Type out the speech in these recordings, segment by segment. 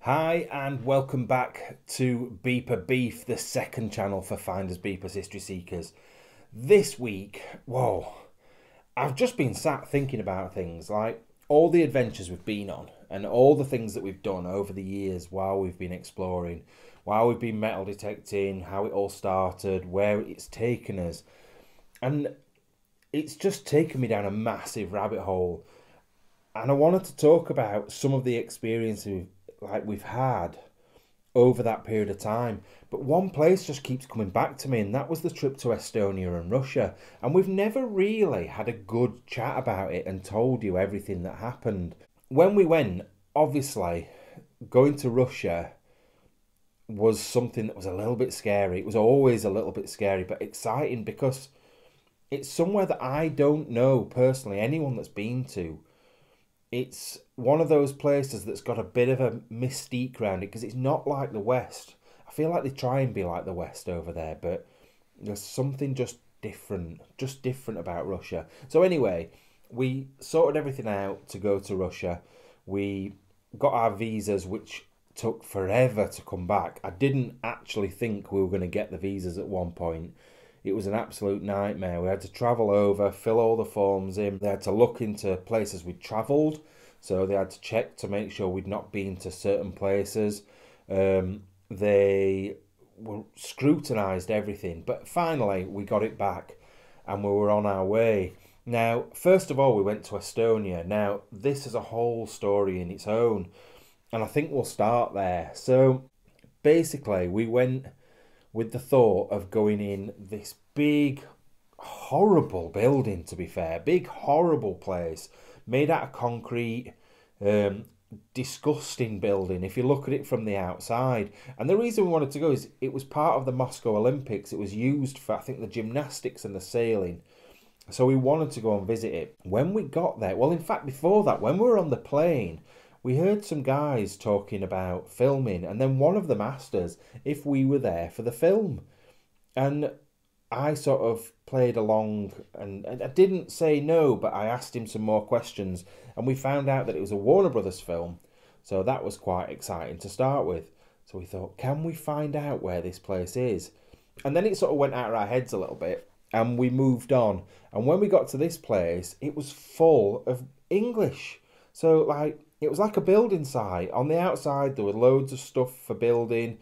Hi and welcome back to Beeper Beef, the second channel for Findersbeepers History Seekers. This week, whoa, I've just been sat thinking about things like all the adventures we've been on and all the things that we've done over the years while we've been exploring, while we've been metal detecting, how it all started, where it's taken us. And it's just taken me down a massive rabbit hole. And I wanted to talk about some of the experiences we've had over that period of time. But one place just keeps coming back to me, and that was the trip to Estonia and Russia. And we've never really had a good chat about it and told you everything that happened. When we went, obviously, going to Russia was something that was a little bit scary. It was always a little bit scary, but exciting because it's somewhere that I don't know personally anyone that's been to. It's one of those places that's got a bit of a mystique around it because it's not like the West. I feel like they try and be like the West over there, but there's something just different about Russia. So anyway, we sorted everything out to go to Russia. We got our visas, which took forever to come back. I didn't actually think we were going to get the visas at one point. It was an absolute nightmare. We had to travel over, fill all the forms in. They had to look into places we'd travelled. So they had to check to make sure we'd not been to certain places. They scrutinised everything. But finally, we got it back and we were on our way. Now, first of all, we went to Estonia. Now, this is a whole story in its own. And I think we'll start there. So basically, we went with the thought of going in this big, horrible building, to be fair. Big, horrible place, made out of concrete, disgusting building if you look at it from the outside. And the reason we wanted to go is it was part of the Moscow Olympics. It was used for, I think, the gymnastics and the sailing. So we wanted to go and visit it. When we got there, well, in fact, before that, when we were on the plane, we heard some guys talking about filming, and then one of them asked us if we were there for the film. And I sort of played along, and I didn't say no, but I asked him some more questions, and we found out that it was a Warner Brothers film. So that was quite exciting to start with. So we thought, can we find out where this place is? And then it sort of went out of our heads a little bit, and we moved on. And when we got to this place, it was full of English. So, it was like a building site. On the outside, there were loads of stuff for building.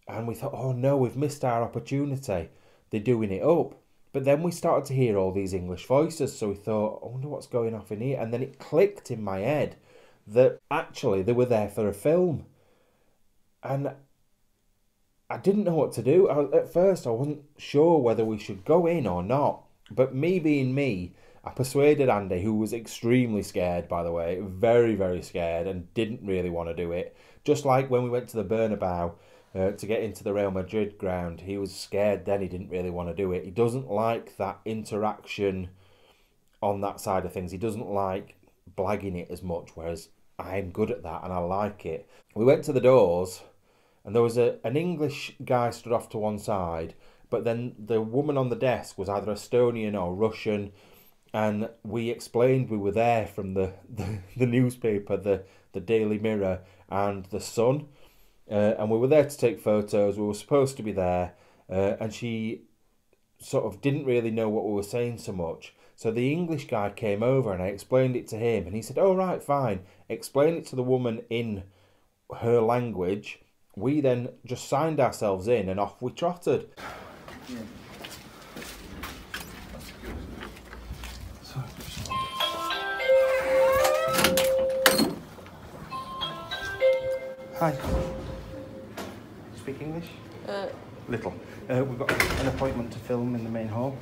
And we thought, oh no, we've missed our opportunity. They're doing it up. But then we started to hear all these English voices. So we thought, I wonder what's going off in here. And then it clicked in my head that actually they were there for a film. And I didn't know what to do. At first, I wasn't sure whether we should go in or not. But me being me, I persuaded Andy, who was extremely scared, by the way, very, very scared, and didn't really want to do it. Just like when we went to the Bernabeu to get into the Real Madrid ground, he was scared then, he didn't really want to do it. He doesn't like that interaction on that side of things. He doesn't like blagging it as much, whereas I'm good at that and I like it. We went to the doors, and there was an English guy stood off to one side, but then the woman on the desk was either Estonian or Russian. And we explained we were there from the newspaper, the Daily Mirror and the Sun. And we were there to take photos. We were supposed to be there. And she sort of didn't really know what we were saying so much. So the English guy came over and I explained it to him. And he said, oh, right, fine. Explain it to the woman in her language. We then just signed ourselves in and off we trotted. Yeah. Hi. Speak English? Little. We've got an appointment to film in the main hall.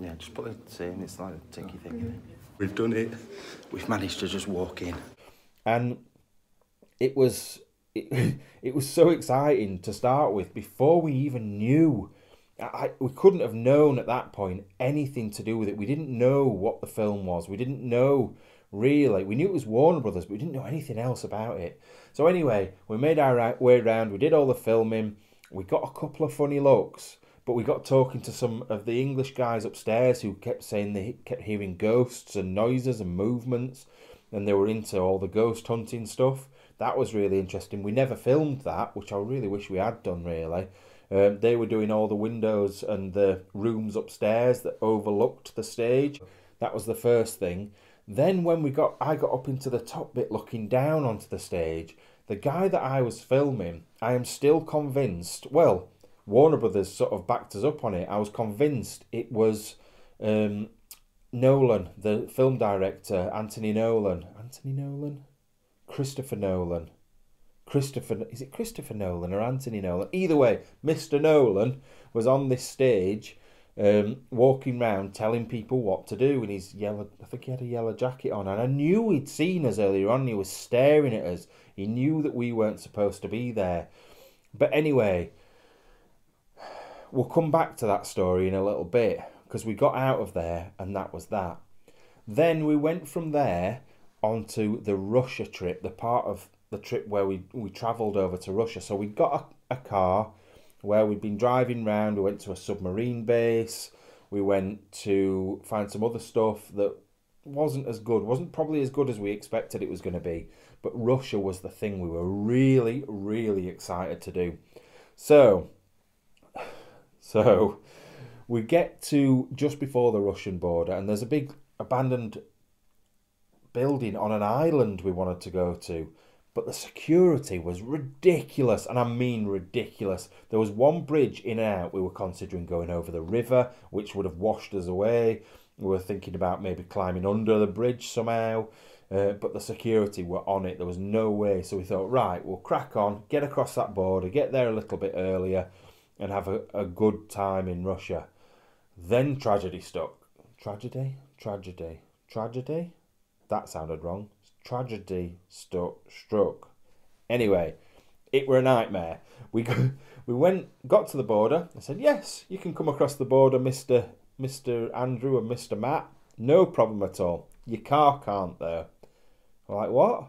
Yeah, just put it in. It's like a ticky thing, isn't it? We've done it. We've managed to just walk in. And it was so exciting to start with before we even knew we couldn't have known at that point anything to do with it. We didn't know what the film was. We didn't know really. We knew it was Warner Brothers, but we didn't know anything else about it. So anyway, we made our way around. We did all the filming. We got a couple of funny looks, but we got talking to some of the English guys upstairs who kept saying they kept hearing ghosts and noises and movements, and they were into all the ghost hunting stuff. That was really interesting. We never filmed that, which I really wish we had done, really. They were doing all the windows and the rooms upstairs that overlooked the stage. That was the first thing. Then when I got up into the top bit looking down onto the stage, the guy that I was filming, I am still convinced, well, Warner Brothers sort of backed us up on it. I was convinced it was Nolan, the film director, Anthony Nolan. Anthony Nolan? Christopher Nolan. Is it Christopher Nolan or Anthony Nolan? Either way, Mr. Nolan was on this stage, walking around telling people what to do in his yellow, I think he had a yellow jacket on, and I knew he'd seen us earlier on. He was staring at us. He knew that we weren't supposed to be there. But anyway, we'll come back to that story in a little bit, because we got out of there and that was that. Then we went from there onto the Russia trip, the part of the trip where we travelled over to Russia. So we got a car where we'd been driving round. We went to a submarine base. We went to find some other stuff that wasn't probably as good as we expected it was going to be. But Russia was the thing we were really, really excited to do. So we get to just before the Russian border, and there's a big abandoned building on an island we wanted to go to. But the security was ridiculous, and I mean ridiculous. There was one bridge in and out. We were considering going over the river, which would have washed us away. We were thinking about maybe climbing under the bridge somehow, but the security were on it. There was no way. So we thought, right, we'll crack on, get across that border, get there a little bit earlier, and have a good time in Russia. Then tragedy struck. Tragedy? That sounded wrong. Tragedy struck. Anyway, it were a nightmare. We got to the border. I said, yes, you can come across the border, Mr. Andrew and Mr. Matt. No problem at all. Your car can't, though. I'm like, what? I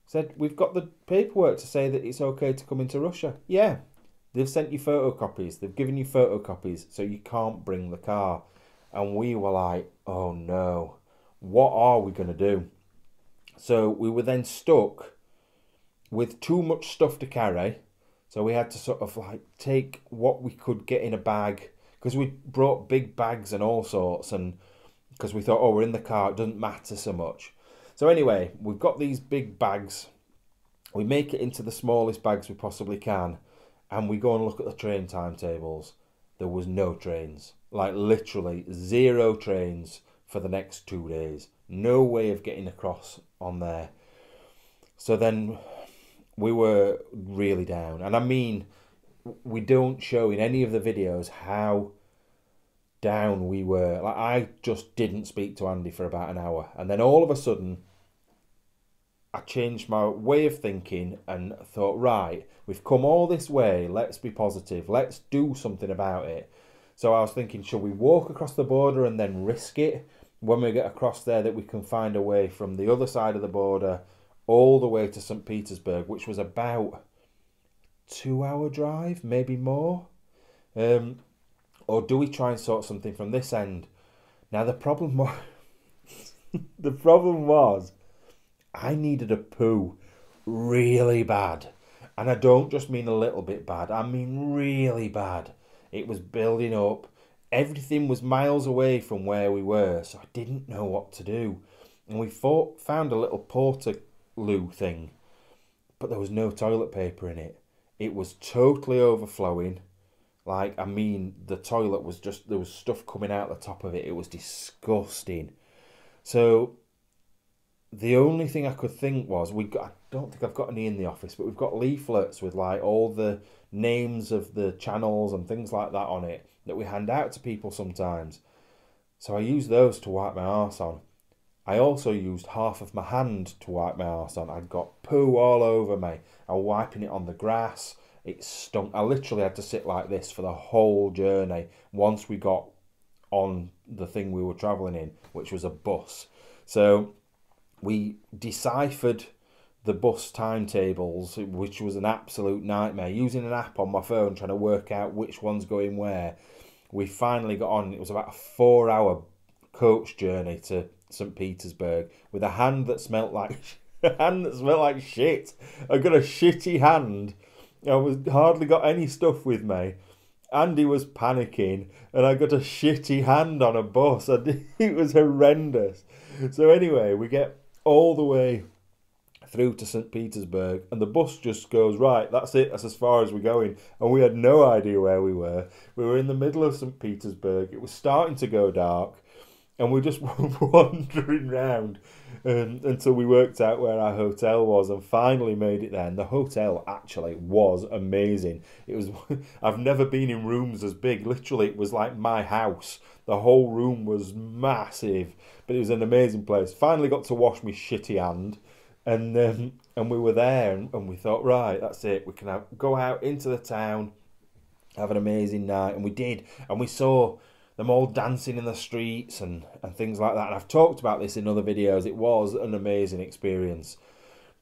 said, we've got the paperwork to say that it's okay to come into Russia. Yeah, they've sent you photocopies. They've given you photocopies, so you can't bring the car. And we were like, oh no, what are we going to do? So we were then stuck with too much stuff to carry. So we had to sort of like take what we could get in a bag, because we brought big bags and all sorts, and because we thought, oh, we're in the car, it doesn't matter so much. So anyway, we've got these big bags. We make it into the smallest bags we possibly can, and we go and look at the train timetables. There was no trains, like literally 0 trains for the next 2 days. No way of getting across on there. So then we were really down. And I mean, we don't show in any of the videos how down we were. Like, I just didn't speak to Andy for about an hour. And then all of a sudden, I changed my way of thinking and thought, right, we've come all this way. Let's be positive. Let's do something about it. So I was thinking, shall we walk across the border and then risk it when we get across there, that we can find a way from the other side of the border all the way to St. Petersburg, which was about 2-hour drive, maybe more? Or do we try and sort something from this end? Now the problem was I needed a poo really bad. And I don't just mean a little bit bad, I mean really bad. It was building up. Everything was miles away from where we were, so I didn't know what to do. And we found a little portaloo thing, but there was no toilet paper in it. It was totally overflowing. Like, I mean, the toilet was just, there was stuff coming out the top of it. It was disgusting. So the only thing I could think was, I don't think I've got any in the office, but we've got leaflets with like all the names of the channels and things like that on it that we hand out to people sometimes. So I used those to wipe my arse on. I also used half of my hand to wipe my arse on. I'd got poo all over me. I was wiping it on the grass It stunk. I literally had to sit like this for the whole journey once we got on the thing we were travelling in, which was a bus. So we deciphered the bus timetables, which was an absolute nightmare. Using an app on my phone, trying to work out which one's going where. We finally got on. It was about a 4-hour coach journey to St. Petersburg with a hand that smelt like shit. I got a shitty hand. I hardly got any stuff with me. Andy was panicking, and I got a shitty hand on a bus. It was horrendous. So anyway, we get all the way through to St. Petersburg, and the bus just goes, right, that's it, that's as far as we're going. And we had no idea where we were. We were in the middle of St. Petersburg. It was starting to go dark, and we just wandering round until we worked out where our hotel was, and finally made it there. And the hotel actually was amazing. It was I've never been in rooms as big. Literally, it was like my house. The whole room was massive, but it was an amazing place. Finally got to wash my shitty hand. And we were there, and we thought, right, that's it. We can go out into the town, have an amazing night. And we did. And we saw them all dancing in the streets and things like that. And I've talked about this in other videos. It was an amazing experience.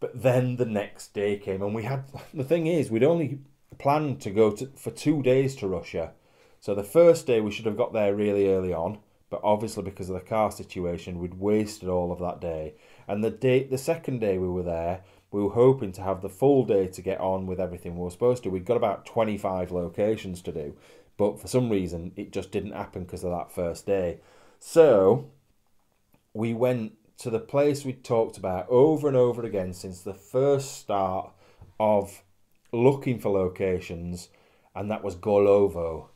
But then the next day came, and the thing is, we'd only planned to go for 2 days to Russia. So the first day we should have got there really early on. But obviously, because of the car situation, we'd wasted all of that day. And the second day we were there, we were hoping to have the full day to get on with everything we were supposed to. We'd got about 25 locations to do. But for some reason, it just didn't happen because of that first day. So we went to the place we'd talked about over and over again since the first start of looking for locations, and that was Golovo.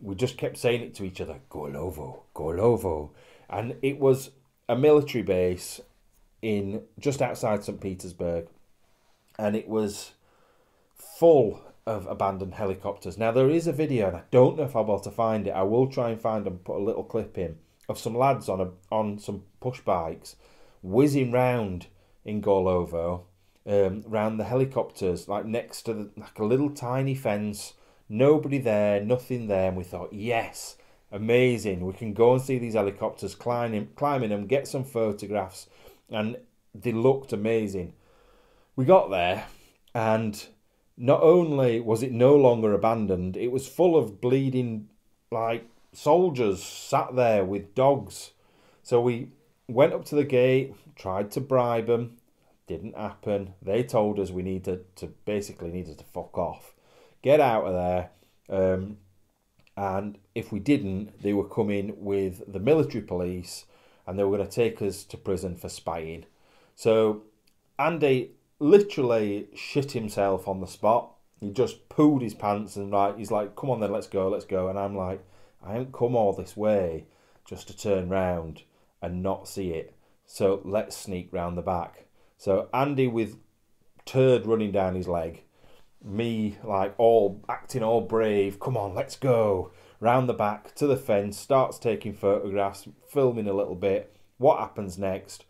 We just kept saying it to each other, Golovo, Golovo. And it was a military base in just outside St. Petersburg. And it was full of abandoned helicopters. Now, there is a video, and I don't know if I'll be able to find it. I will try and find and put a little clip in of some lads on some push bikes whizzing round in Golovo, round the helicopters, like next to like a little tiny fence. Nobody there, nothing there, and we thought, yes, amazing. We can go and see these helicopters, climbing them, get some photographs, and they looked amazing. We got there, and not only was it no longer abandoned, it was full of bleeding, like, soldiers sat there with dogs. So we went up to the gate, tried to bribe them, didn't happen. They told us we needed to fuck off. Get out of there, and if we didn't, they were coming with the military police, and they were going to take us to prison for spying. So Andy literally shit himself on the spot. He just pooed his pants, and he's like, come on then, let's go. And I'm like, I haven't come all this way just to turn round and not see it. So let's sneak round the back. So Andy with turd running down his leg, me like acting all brave, come on, let's go, round the back to the fence, starts taking photographs, filming a little bit. What happens next?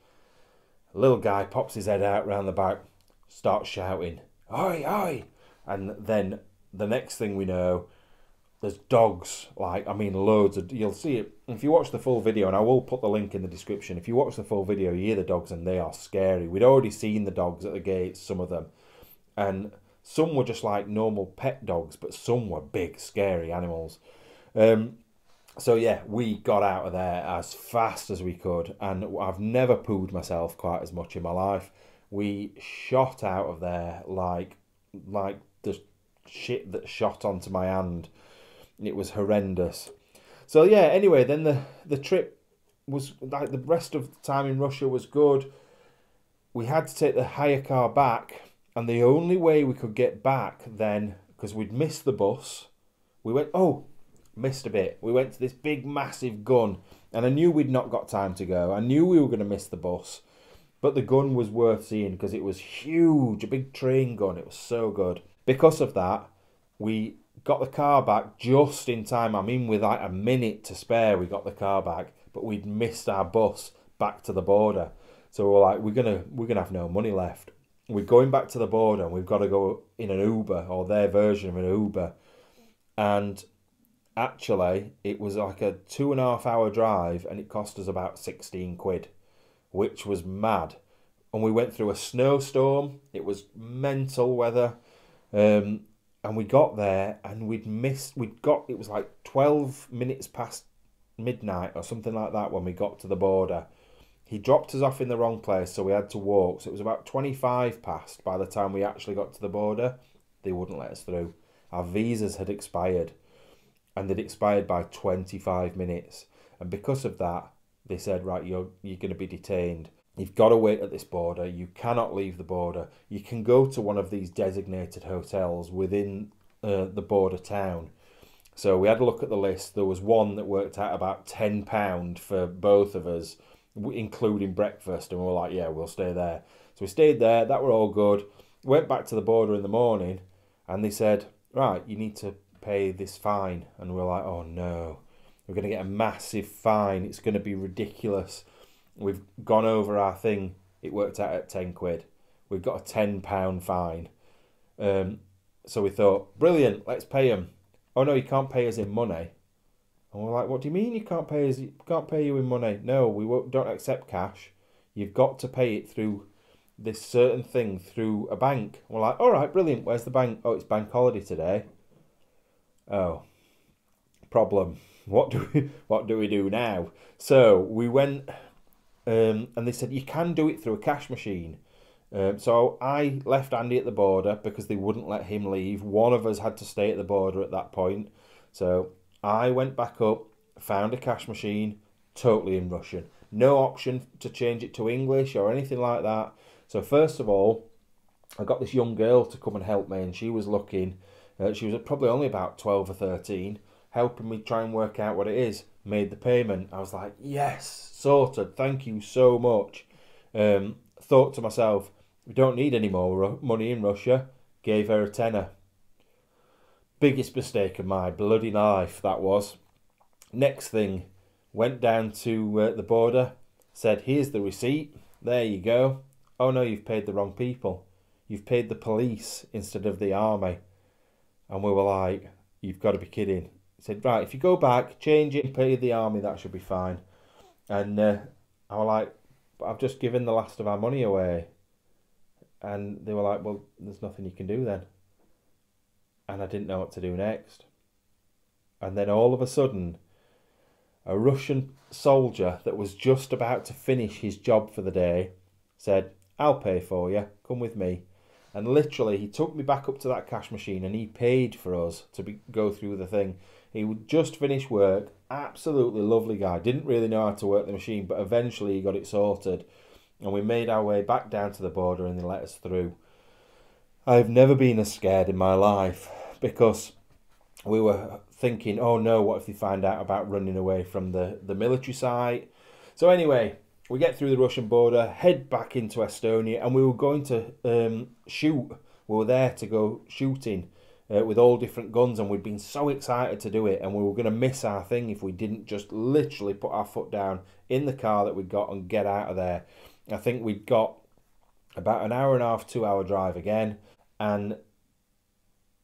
A little guy pops his head out round the back, starts shouting, oi, oi, and then the next thing we know, there's dogs, loads of, you'll see it, if you watch the full video, and I will put the link in the description, if you watch the full video, you hear the dogs, and they are scary. We'd already seen the dogs at the gates, some of them, and some were just like normal pet dogs, but some were big, scary animals. So yeah, we got out of there as fast as we could, and I've never pooed myself quite as much in my life. We shot out of there like the shit that shot onto my hand. It was horrendous. So yeah, anyway, then the trip was, like, the rest of the time in Russia was good. We had to take the hire car back, and the only way we could get back then, because we'd missed the bus, missed a bit. We went to this big, massive gun, and I knew we'd not got time to go. I knew we were going to miss the bus, but the gun was worth seeing because it was huge, a big train gun. It was so good. Because of that, we got the car back just in time. I mean, with like a minute to spare, we got the car back, but we'd missed our bus back to the border. So we're like, we're gonna have no money left. we're going back to the border and we've got to go in an Uber or their version of an Uber. And actually, it was like a 2.5 hour drive and it cost us about 16 quid, which was mad. And we went through a snowstorm. It was mental weather. And we got there and it was like 12 minutes past midnight or something like that when we got to the border. He dropped us off in the wrong place, so we had to walk. So it was about 25 past by the time we actually got to the border. They wouldn't let us through. Our visas had expired, and they'd expired by 25 minutes. And because of that, they said, right, you're going to be detained. You've got to wait at this border. You cannot leave the border. You can go to one of these designated hotels within the border town. So we had a look at the list. There was one that worked out about £10 for both of us, including breakfast, and we were like, yeah, we'll stay there. So we stayed there. That were all good. Went back to the border in the morning, and they said, right, you need to pay this fine. And we were like, oh no, we're going to get a massive fine. It's going to be ridiculous. We've gone over our thing. It worked out at 10 quid. We've got a £10 fine. So we thought, brilliant, let's pay them. Oh no, you can't pay us in money. And we're like, what do you mean you can't pay us? Can't pay you in money? No, don't accept cash. You've got to pay it through this certain thing through a bank. And we're like, all right, brilliant. Where's the bank? Oh, it's bank holiday today. Oh, problem. What do we do now? So we went, and they said you can do it through a cash machine. So I left Andy at the border because they wouldn't let him leave. One of us had to stay at the border at that point. So I went back up, found a cash machine, totally in Russian. No option to change it to English or anything like that. So first of all, I got this young girl to come and help me, and she was looking. She was probably only about 12 or 13, helping me try and work out what it is. Made the payment. I was like, yes, sorted. Thank you so much. Thought to myself, we don't need any more money in Russia. Gave her a tenner. Biggest mistake of my bloody life, that was. Next thing, went down to the border, said, here's the receipt. There you go. Oh no, you've paid the wrong people. You've paid the police instead of the army. And we were like, you've got to be kidding. He said, right, if you go back, change it and pay the army, that should be fine. And I was like, but I've just given the last of our money away. And they were like, well, there's nothing you can do then. And I didn't know what to do next. And then all of a sudden, a Russian soldier that was just about to finish his job for the day said, I'll pay for you, come with me. And literally, he took me back up to that cash machine and he paid for us to go through the thing. He would just finish work, absolutely lovely guy, didn't really know how to work the machine, but eventually he got it sorted. And we made our way back down to the border and they let us through. I've never been as scared in my life because we were thinking, oh no, what if they find out about running away from the military site? So anyway, we get through the Russian border, head back into Estonia, and we were going to shoot. We were there to go shooting with all different guns, and we'd been so excited to do it, and we were going to miss our thing if we didn't just literally put our foot down in the car that we'd got and get out of there. I think we'd got about an hour and a half, 2 hour drive again, and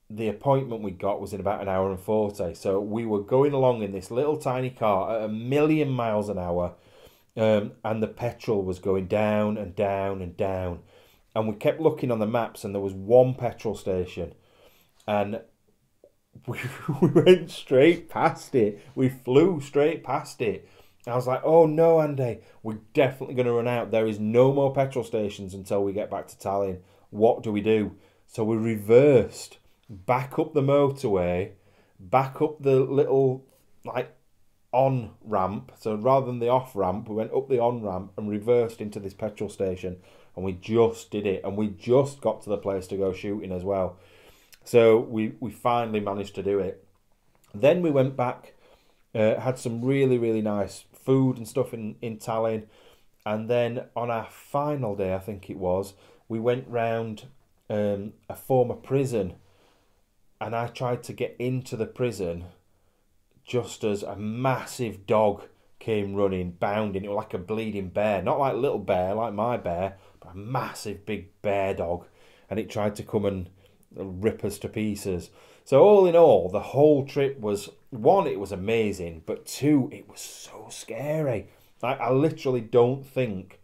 the appointment we got was in about an hour and 40. So we were going along in this little tiny car at 1,000,000 miles an hour, and the petrol was going down and down and down. And we kept looking on the maps, and there was one petrol station, and we went straight past it. We flew straight past it. I was like, oh no, Andy, we're definitely going to run out. There is no more petrol stations until we get back to Tallinn. What do we do? So we reversed back up the motorway, back up the little on ramp. So rather than the off ramp, we went up the on ramp and reversed into this petrol station, and we just did it, and we just got to the place to go shooting as well. So we finally managed to do it. Then we went back, had some really, really nice food and stuff in Tallinn, and then on our final day, I think it was, we went round a former prison, and I tried to get into the prison just as a massive dog came running, bounding. It was like a bleeding bear, not like a little bear, like my bear, but a massive big bear dog. And it tried to come and rip us to pieces. So all in all, the whole trip was, one, it was amazing, but two, it was so scary. I literally don't think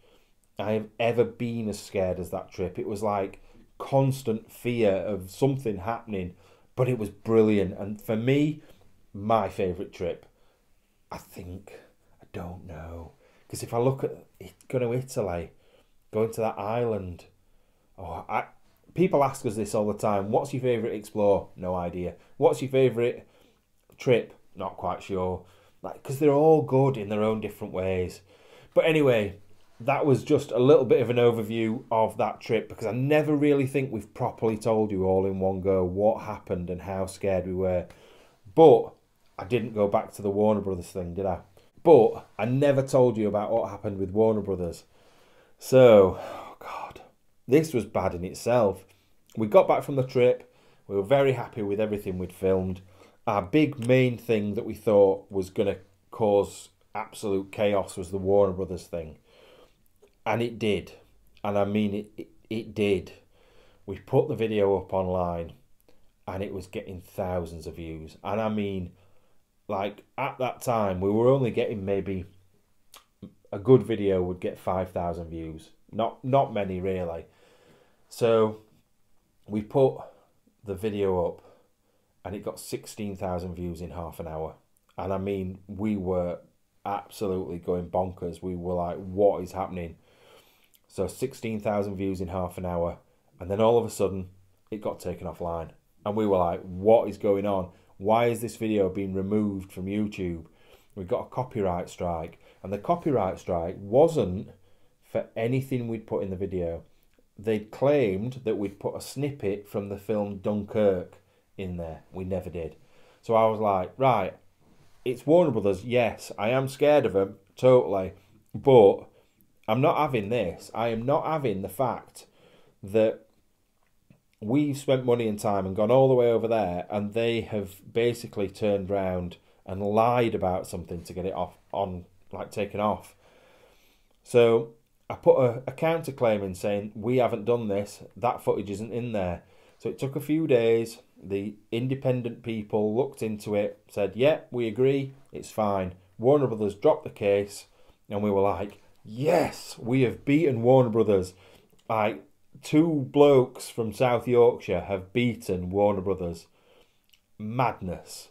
I have ever been as scared as that trip. It was like constant fear of something happening, but it was brilliant. And for me, my favourite trip, I think, I don't know. Because if I look at going to Italy, going to that island, people ask us this all the time. What's your favourite explore? No idea. What's your favourite trip? Not quite sure. Because they're all good in their own different ways. But anyway, that was just a little bit of an overview of that trip, because I never really think we've properly told you all in one go what happened and how scared we were. But I didn't go back to the Warner Brothers thing, did I? But I never told you about what happened with Warner Brothers. So, oh God, this was bad in itself. We got back from the trip. We were very happy with everything we'd filmed. Our big main thing that we thought was going to cause absolute chaos was the Warner Brothers thing. And it did. And I mean, it did. We put the video up online and it was getting thousands of views. And I mean, like, at that time, we were only getting maybe a good video would get 5,000 views. Not many, really. So we put the video up and it got 16,000 views in half an hour. And I mean, we were absolutely going bonkers. We were like, what is happening? So 16,000 views in half an hour. And then all of a sudden, it got taken offline. And we were like, what is going on? Why is this video being removed from YouTube? We got a copyright strike. And the copyright strike wasn't for anything we'd put in the video. They'd claimed that we'd put a snippet from the film Dunkirk in there. We never did. So I was like, right, it's Warner Brothers. Yes, I am scared of them, totally. But I'm not having this. I am not having the fact that we've spent money and time and gone all the way over there and they have basically turned round and lied about something to get it taken off. So I put a counterclaim in saying, we haven't done this, that footage isn't in there. So it took a few days. The independent people looked into it, said, yeah, we agree, it's fine. Warner Brothers dropped the case, and we were like, yes, we have beaten Warner Brothers. Like, 2 blokes from South Yorkshire have beaten Warner Brothers. Madness.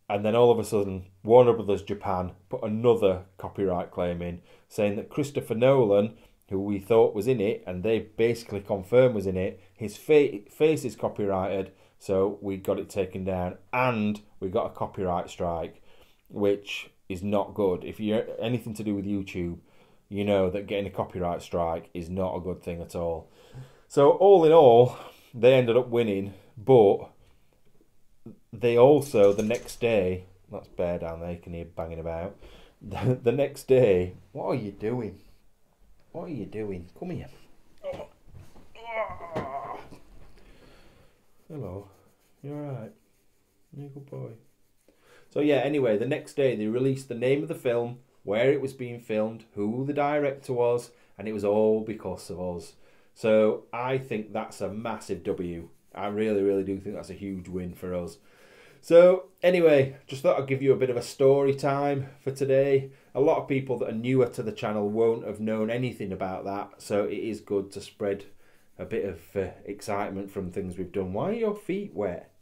And then all of a sudden, Warner Brothers Japan put another copyright claim in, saying that Christopher Nolan, who we thought was in it, and they basically confirmed was in it, his face is copyrighted, so we got it taken down, and we got a copyright strike, which is not good. If you're anything to do with YouTube, you know that getting a copyright strike is not a good thing at all. So all in all, they ended up winning, but they also, the next day, that's Bear down there, you can hear banging about, the next day, what are you doing? What are you doing? Come here. Hello. You alright? You're a good boy. So yeah, anyway, the next day they released the name of the film, where it was being filmed, who the director was, and it was all because of us. So I think that's a massive W. I really, really do think that's a huge win for us. So anyway, just thought I'd give you a bit of a story time for today. A lot of people that are newer to the channel won't have known anything about that, so it is good to spread a bit of excitement from things we've done. Why are your feet wet?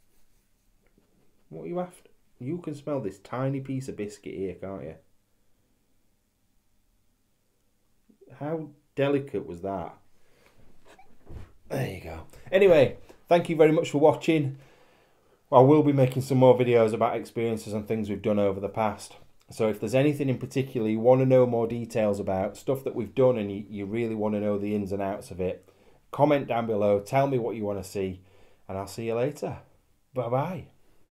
What are you after? You can smell this tiny piece of biscuit here, can't you? How delicate was that? There you go. Anyway, thank you very much for watching. I will be making some more videos about experiences and things we've done over the past. So if there's anything in particular you want to know more details about, stuff that we've done and you really want to know the ins and outs of it, comment down below, tell me what you want to see, and I'll see you later. Bye-bye.